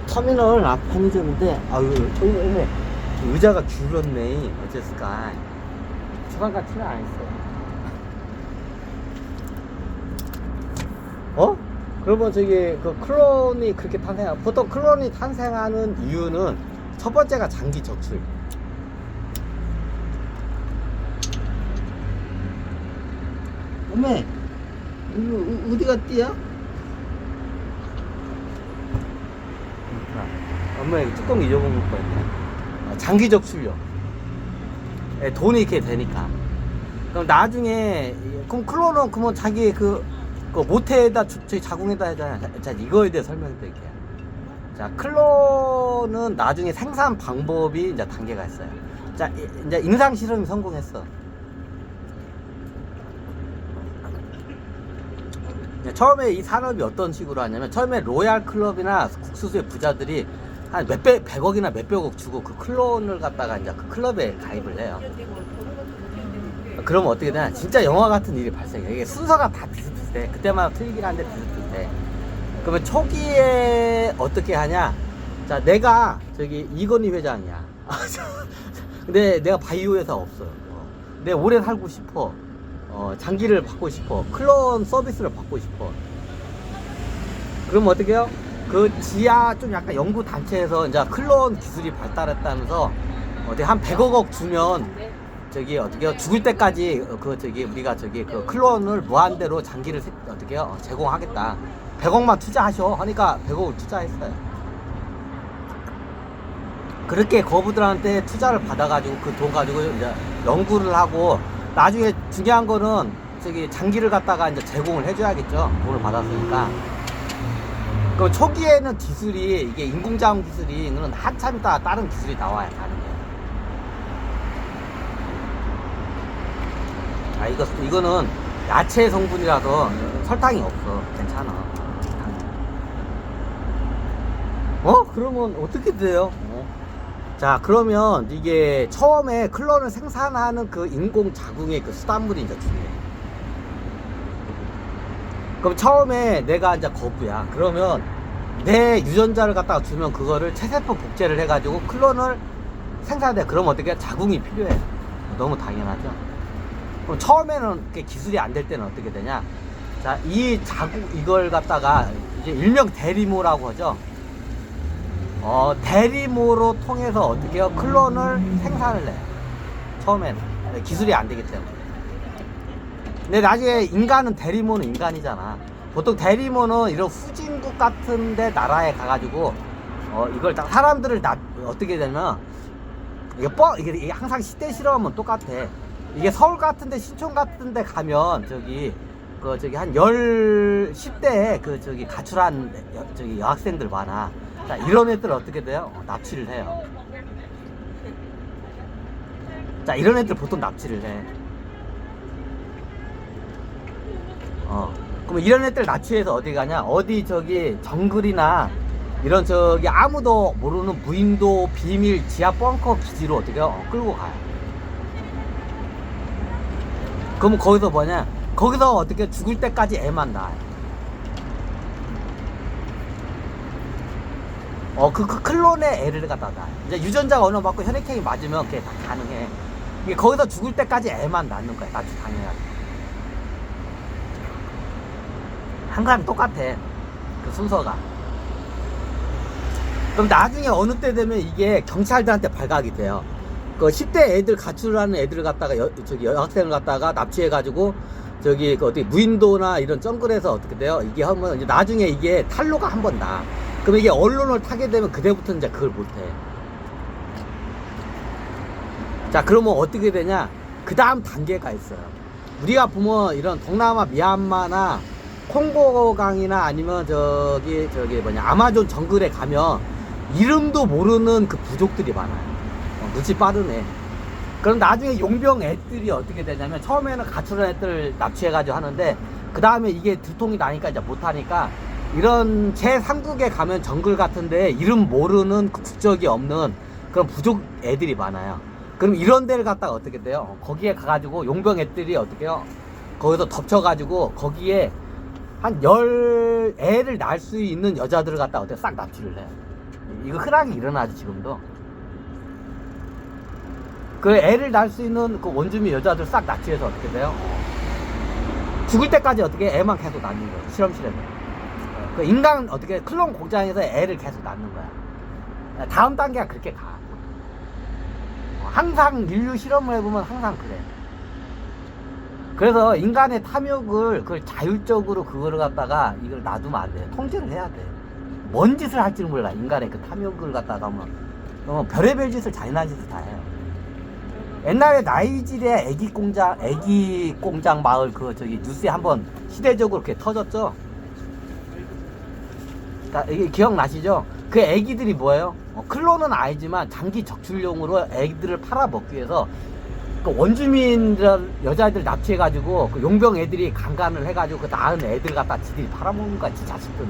터미널 앞 편의점인데, 아유, 저기 의자가 줄었네. 어쨌을까. 주방 같지는 않았어. 어? 그러면 저기 그 클론이 그렇게 보통 클론이 탄생하는 이유는 첫 번째가 장기 적출. 어메, 이거 어디가 띠야? 엄마 이거 뚜껑 잊어먹을 뻔했네. 장기 적출력. 예, 돈이 이렇게 되니까. 그럼 나중에 그럼 클론은 그러면 자기 그 모태에다 저기 자궁에다 하잖아. 자, 이거에 대해 설명드릴게요. 자, 클론은 나중에 생산 방법이 이제 단계가 있어요. 자, 이제 임상 실험이 성공했어. 처음에 이 산업이 어떤 식으로 하냐면, 처음에 로얄 클럽이나 국수수의 부자들이 한 백억이나 몇백억 주고 그 클론을 갖다가 이제 그 클럽에 가입을 해요. 그러면 어떻게 되냐, 진짜 영화 같은 일이 발생해. 이게 순서가 다 비슷비슷해. 그때마다 틀리긴 한데 비슷비슷해. 그러면 초기에 어떻게 하냐, 자, 내가 저기 이건희 회장이야. 근데 내가 바이오 회사 없어. 내가 오래 살고 싶어. 장기를 받고 싶어. 클론 서비스를 받고 싶어. 그럼 어떻게 해요? 그 지하 좀 약간 연구 단체에서 이제 클론 기술이 발달했다면서 어디 한 100억 주면 저기 어떻게 해요? 죽을 때까지 그 저기 우리가 저기 그 클론을 무한대로 장기를 어떻게 해요? 제공하겠다. 100억만 투자하셔 하니까 100억을 투자했어요. 그렇게 거부들한테 투자를 받아가지고 그 돈 가지고 이제 연구를 하고, 나중에 중요한 거는 저기 장기를 갖다가 이제 제공을 해줘야겠죠. 돈을 받았으니까. 그 초기에는 기술이, 이게 인공자원 기술이, 이거는 한참 있다 다른 기술이 나와야 가는 거예요. 이거는 야채 성분이라서 설탕이 없어. 괜찮아. 그러면 어떻게 돼요? 자, 그러면 이게 처음에 클론을 생산하는 그 인공 자궁의 그 수단물이 이제 중요해. 그럼 처음에 내가 이제 거부야. 그러면 내 유전자를 갖다가 주면 그거를 체세포 복제를 해가지고 클론을 생산해. 그럼 어떻게 자궁이 필요해. 너무 당연하죠. 그럼 처음에는 기술이 안 될 때는 어떻게 되냐. 자, 이 자궁 이걸 갖다가 이제 일명 대리모라고 하죠. 대리모로 통해서 어떻게 해요? 클론을 생산을 해. 처음에는 기술이 안 되기 때문에. 근데 나중에 인간은, 대리모는 인간이잖아. 보통 대리모는 이런 후진국 같은 데 나라에 가가지고 이걸 딱 사람들을 어떻게 되면 이게 항상 시대 실험은 똑같아. 이게 서울 같은 데, 신촌 같은 데 가면 저기 한 10대에 그 저기 가출한 저기 여학생들 많아. 자, 이런 애들 어떻게 돼요? 납치를 해요. 자, 이런 애들 보통 납치를 해. 그럼 이런 애들 납치해서 어디 가냐? 어디 저기 정글이나 이런 저기 아무도 모르는 무인도 비밀 지하 벙커 기지로 어떻게 끌고 가요. 그럼 거기서 뭐냐? 거기서 어떻게 죽을 때까지 애만 낳아요. 그 클론의 애를 갖다 놔. 이제 유전자가 어느 맞고 혈액형이 맞으면 그게 다 가능해. 이게 거기서 죽을 때까지 애만 낳는 거야. 납치 당해가지고. 항상 똑같아. 그 순서가. 그럼 나중에 어느 때 되면 이게 경찰들한테 발각이 돼요. 그 10대 애들 가출하는 애들을 갖다가 저기 여학생을 갖다가 납치해가지고 저기 어디 무인도나 이런 정글에서 어떻게 돼요? 이게 하면 이제 나중에 이게 탈로가 한 번 나. 그럼 이게 언론을 타게 되면 그때부터 이제 그걸 못해. 자, 그러면 어떻게 되냐? 그 다음 단계가 있어요. 우리가 보면 이런 동남아 미얀마나 콩고강이나 아니면 저기 아마존 정글에 가면 이름도 모르는 그 부족들이 많아요. 눈치 빠르네. 그럼 나중에 용병 애들이 어떻게 되냐면, 처음에는 가출한 애들 납치해가지고 하는데, 그 다음에 이게 들통이 나니까 이제 못하니까, 이런 제3국에 가면 정글 같은데 이름 모르는 국적이 없는 그런 부족 애들이 많아요. 그럼 이런 데를 갔다가 어떻게 돼요? 거기에 가가지고 용병 애들이 어떻게 해요? 거기서 덮쳐가지고 거기에 한 10애를 낳을 수 있는 여자들을 갖다가 어떻게 싹 납치를 해요. 이거 흔하게 일어나죠 지금도. 그 애를 낳을 수 있는 그 원주민 여자들 싹 납치해서 어떻게 돼요? 죽을 때까지 어떻게 애만 계속 낳는 거예요. 실험실에서. 그 인간 어떻게 클론 공장에서 애를 계속 낳는 거야. 다음 단계가 그렇게 가. 항상 인류 실험을 해보면 항상 그래. 그래서 인간의 탐욕을 그걸 자율적으로 그거를 갖다가 이걸 놔두면 안 돼. 통제를 해야 돼. 뭔 짓을 할지는 몰라. 인간의 그 탐욕을 갖다가 하면 별의별 짓을 잔인한 짓을 다 해요. 옛날에 나이지리아 애기 공장 마을 그 저기 뉴스에 한번 시대적으로 이렇게 터졌죠. 그러니까 이게 기억나시죠? 그 애기들이 뭐예요? 클론은 아니지만 장기 적출용으로 애기들을 팔아먹기 위해서 그 원주민 여자애들 납치해가지고 그 용병 애들이 강간을 해가지고 그 낳은 애들 갖다 지들이 팔아먹는 거야, 지 자식들을.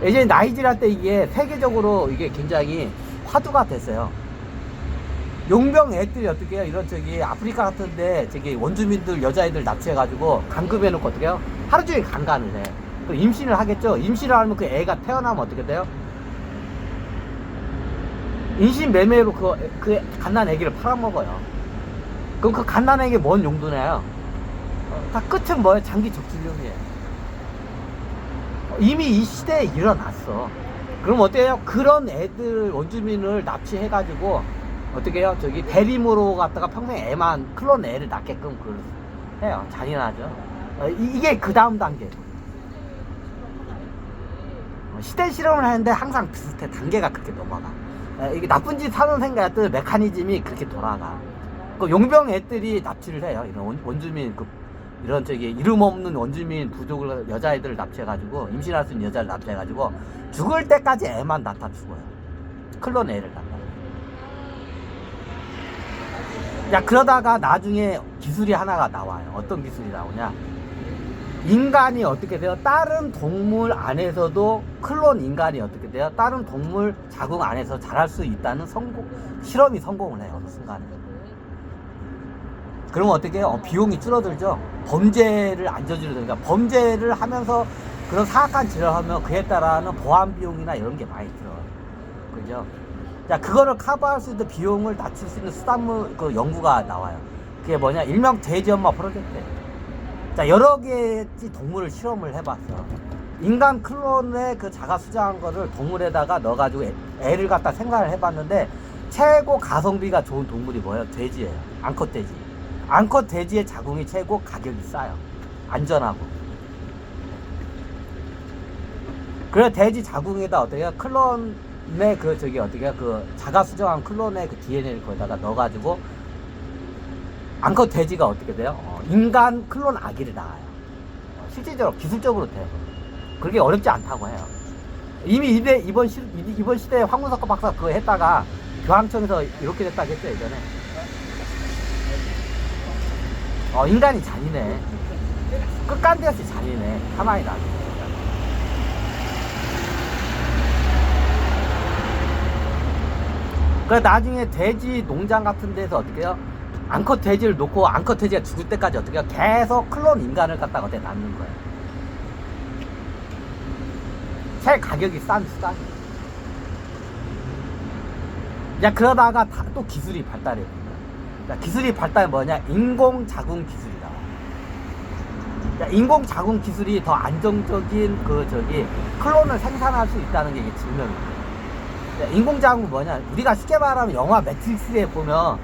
예전에 나이지리아 때 이게 세계적으로 이게 굉장히 화두가 됐어요. 용병 애들이 어떻게 해요? 이런 저기 아프리카 같은데 저기 원주민들 여자애들 납치해가지고 감금해놓고 어떻게 해요? 하루 종일 강간을 해. 그 임신을 하겠죠? 임신을 하면 그 애가 태어나면 어떻게 돼요? 인신매매로 그 갓난 애기를 팔아먹어요. 그럼 그 갓난 애기 뭔 용도냐요? 다 끝은 뭐예요? 장기 적출용이에요. 이미 이 시대에 일어났어. 그럼 어때요? 그런 애들 원주민을 납치해가지고 어떻게 해요? 저기 대림으로 갔다가 평생 애만 클론 애를 낳게끔 해요. 잔인하죠. 이게 그 다음 단계. 시대 실험을 하는데 항상 비슷해. 단계가 그렇게 넘어가. 이게 나쁜 짓 하는 생각들 메커니즘이 그렇게 돌아가. 그 용병 애들이 납치를 해요. 이런 원주민 이런 저기 이름 없는 원주민 부족을 여자애들을 납치해가지고 임신할 수 있는 여자를 납치해가지고 죽을 때까지 애만 낳다 죽어요. 클론 애를 낳다. 야, 그러다가 나중에 기술이 하나가 나와요. 어떤 기술이 나오냐? 인간이 어떻게 돼요? 다른 동물 안에서도 클론 인간이 어떻게 돼요? 다른 동물 자궁 안에서 자랄 수 있다는 실험이 성공을 해요. 어느 순간에. 그러면 어떻게 해요? 비용이 줄어들죠? 범죄를 안 저지르니까. 그러니까 범죄를 하면서 그런 사악한 짓을 하면 그에 따라는 보안 비용이나 이런 게 많이 들어요. 그죠? 자, 그거를 커버할 수 있는 비용을 낮출 수 있는 수단물, 그 연구가 나와요. 그게 뭐냐? 일명 돼지 엄마 프로젝트. 자, 여러 개의 동물을 실험을 해봤어. 인간 클론의 그 자가 수정한 거를 동물에다가 넣어가지고 애를 갖다 생산을 해봤는데 최고 가성비가 좋은 동물이 뭐예요? 돼지예요. 암컷 돼지. 암컷 돼지의 자궁이 최고 가격이 싸요. 안전하고. 그래서 돼지 자궁에다 어떻게 해요? 클론의 그 저기 어떻게 해요? 그 자가 수정한 클론의 그 DNA를 거기다가 넣어가지고 암컷 돼지가 어떻게 돼요? 인간 클론 아기를 낳아요. 실질적으로 기술적으로 돼요. 그렇게 어렵지 않다고 해요. 이미 이번 시대에 황문석 박사 그거 했다가 교황청에서 이렇게 됐다고 했죠, 예전에. 인간이 잔인해. 끝간데없이 잔인해. 가만히 놔둬. 그래 나중에 돼지 농장 같은 데서 어떻게 해요? 암컷 돼지를 놓고 암컷 돼지가 죽을 때까지 어떻게 해요? 계속 클론 인간을 갖다가 어떻게 낳는 거예요. 제일 가격이 싼 수단. 야, 그러다가 또 기술이 발달해요. 기술이 발달이 뭐냐? 인공 자궁 기술이다. 야, 인공 자궁 기술이 더 안정적인 클론을 생산할 수 있다는 게 이게 증명이에요. 인공 자궁은 뭐냐? 우리가 쉽게 말하면 영화 매트릭스에 보면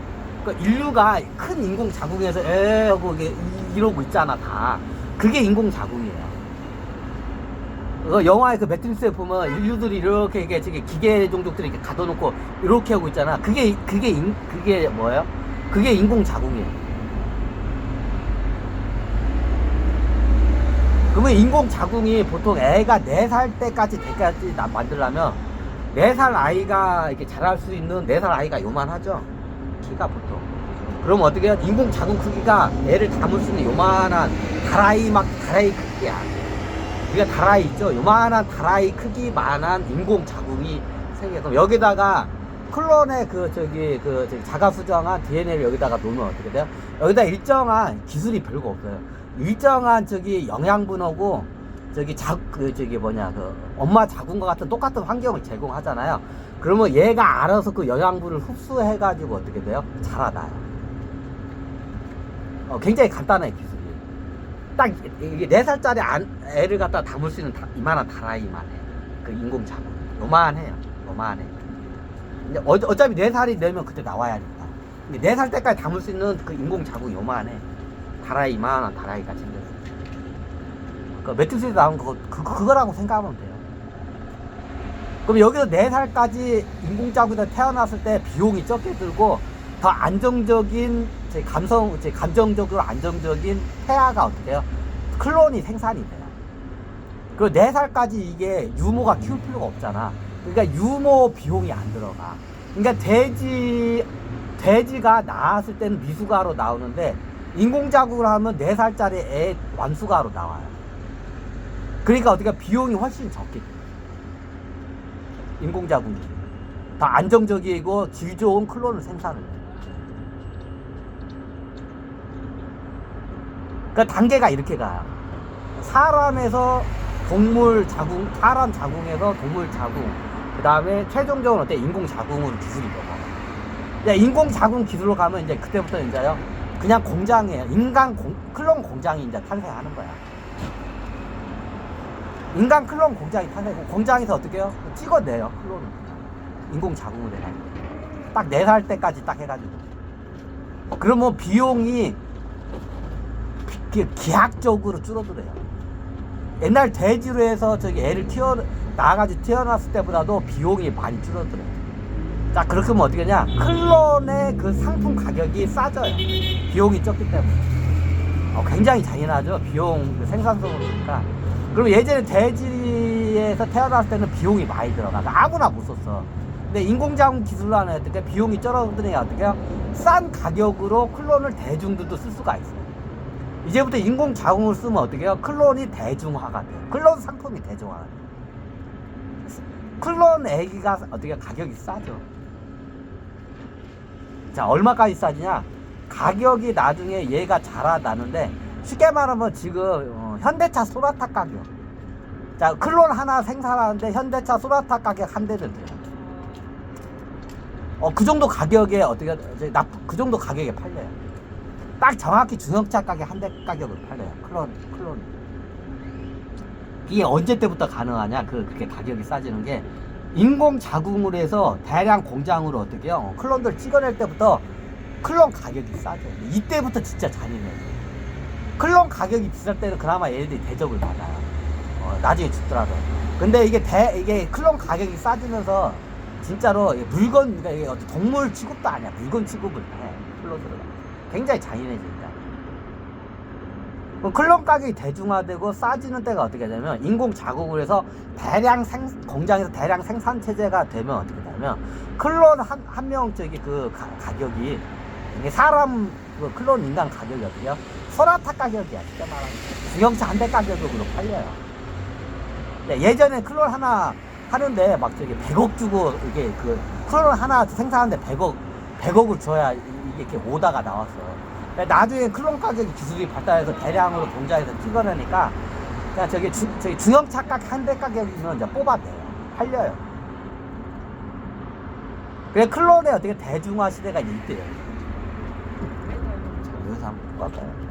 그 인류가 큰 인공 자궁에서 하고 이러고 있잖아, 다. 그게 인공 자궁이에요. 영화의 그 매트릭스에 보면 인류들이 이렇게 저기 기계 종족들이 이렇게 가둬놓고 이렇게 하고 있잖아. 그게 뭐예요? 그게 인공 자궁이에요. 그러면 인공 자궁이 보통 애가 4살 때까지 만들려면 4살 아이가 이렇게 자랄 수 있는 4살 아이가 요만하죠? 키가 보통. 그럼 어떻게 해요? 인공 자궁 크기가 애를 담을 수 있는 요만한 다라이 크기야. 우리가 다라이 있죠? 요만한 다라이 크기만한 인공 자궁이 생겨서 여기다가 클론의 자가 수정한 DNA를 여기다가 놓으면 어떻게 돼요? 여기다 일정한 기술이 별거 없어요. 일정한 영양분하고 엄마 자궁과 같은 똑같은 환경을 제공하잖아요. 그러면 얘가 알아서 그 영양분을 흡수해가지고 어떻게 돼요? 자라나요. 굉장히 간단해, 기술이. 딱 이게 4살짜리 애를 갖다 담을 수 있는 이만한 다라이만 해. 그 인공 자궁. 요만해요. 요만해. 이제 어차피 4살이 되면 그때 나와야 하니까. 근데 4살 때까지 담을 수 있는 그 인공 자궁 요만해. 다라이, 이만한 다라이가 생겼어. 그 매트릭스에서 나온 그거라고 생각하면 돼요. 그럼 여기서 4살까지 인공자궁에서 태어났을 때 비용이 적게 들고 더 안정적인 감정적으로 안정적인 태아가 어떻게 해요? 클론이 생산이 돼요. 그리고 4살까지 이게 유모가 키울 필요가 없잖아. 그러니까 유모 비용이 안 들어가. 그러니까 돼지가 낳았을 때는 미숙아로 나오는데 인공자궁을 하면 4살짜리 애 완숙아로 나와요. 그러니까 어떻게 비용이 훨씬 적게 돼요. 인공자궁이 더 안정적이고 질 좋은 클론을 생산을 해요. 그러니까 단계가 이렇게 가요. 사람에서 동물 자궁, 사람 자궁에서 동물 자궁, 그 다음에 최종적으로 어때? 인공 자궁으로 기술이 넘어가요. 인공 자궁 기술로 가면 이제 그때부터 이제요, 그냥 공장이에요. 클론 공장이 이제 탄생하는 거야. 인간 클론 공장이 탄생하고, 공장에서 어떻게 해요? 찍어내요, 클론을. 인공 자궁을 해가지고. 딱 4살 때까지 딱 해가지고. 그러면 비용이 기하학적으로 줄어들어요. 옛날 돼지로 해서 애를 낳아가지고 태어났을 때보다도 비용이 많이 줄어들어요. 자, 그렇게 하면 어떻게 하냐? 클론의 그 상품 가격이 싸져요. 비용이 적기 때문에. 굉장히 잔인하죠. 비용, 생산성으로 보니까. 그리고 예전에 돼지에서 태어났을 때는 비용이 많이 들어가. 아무나 못 썼어. 근데 인공자궁 기술로 하는 어떻게 비용이 줄어드니까 어떻게 해요? 싼 가격으로 클론을 대중들도 쓸 수가 있어요. 이제부터 인공자궁을 쓰면 어떻게 해요? 클론이 대중화가 돼요. 클론 상품이 대중화가 돼요. 클론 애기가 어떻게 가격이 싸죠. 자, 얼마까지 싸지냐? 가격이 나중에 얘가 자라나는데, 쉽게 말하면 지금 현대차 소나타 가격. 자, 클론 하나 생산하는데 현대차 소나타 가격 한 대를 돼요. 그 정도 가격에 어떻게 그 정도 가격에 팔려요. 딱 정확히 중형차 가격 한 대 가격을 팔려요. 클론. 이게 언제 때부터 가능하냐? 그렇게 가격이 싸지는 게 인공 자궁으로 해서 대량 공장으로 어떻게 해요? 클론들 찍어낼 때부터 클론 가격이 싸죠. 이때부터 진짜 잔인해요. 클론 가격이 비쌀 때는 그나마 얘네들이 대접을 받아요. 나중에 죽더라도. 근데 이게 클론 가격이 싸지면서 진짜로 그러니까 이게 동물 취급도 아니야. 물건 취급을 해. 클론들은. 굉장히 잔인해진다. 클론 가격이 대중화되고 싸지는 때가 어떻게 되면 인공 자궁을 해서 공장에서 대량 생산 체제가 되면 어떻게 되냐면 클론 한 명 그 가격이 사람 클론 인간 가격이 어떻게요? 소나타 가격이야. 진짜 말하면 중형차 한 대 가격으로 팔려요. 예전에 클론 하나 하는데 막 100억 주고 이게 클론 하나 생산하는데 100억을 줘야 이게 이렇게 오다가 나왔어. 나중에 클론 가격이 기술이 발달해서 대량으로 공장에서 찍어내니까 그냥 저기 중형차 가격 한 대 가격이면 이제 뽑아내요. 팔려요. 그래 클론의 어떻게 대중화 시대가 이때예요. 여기서 한번 볼까요?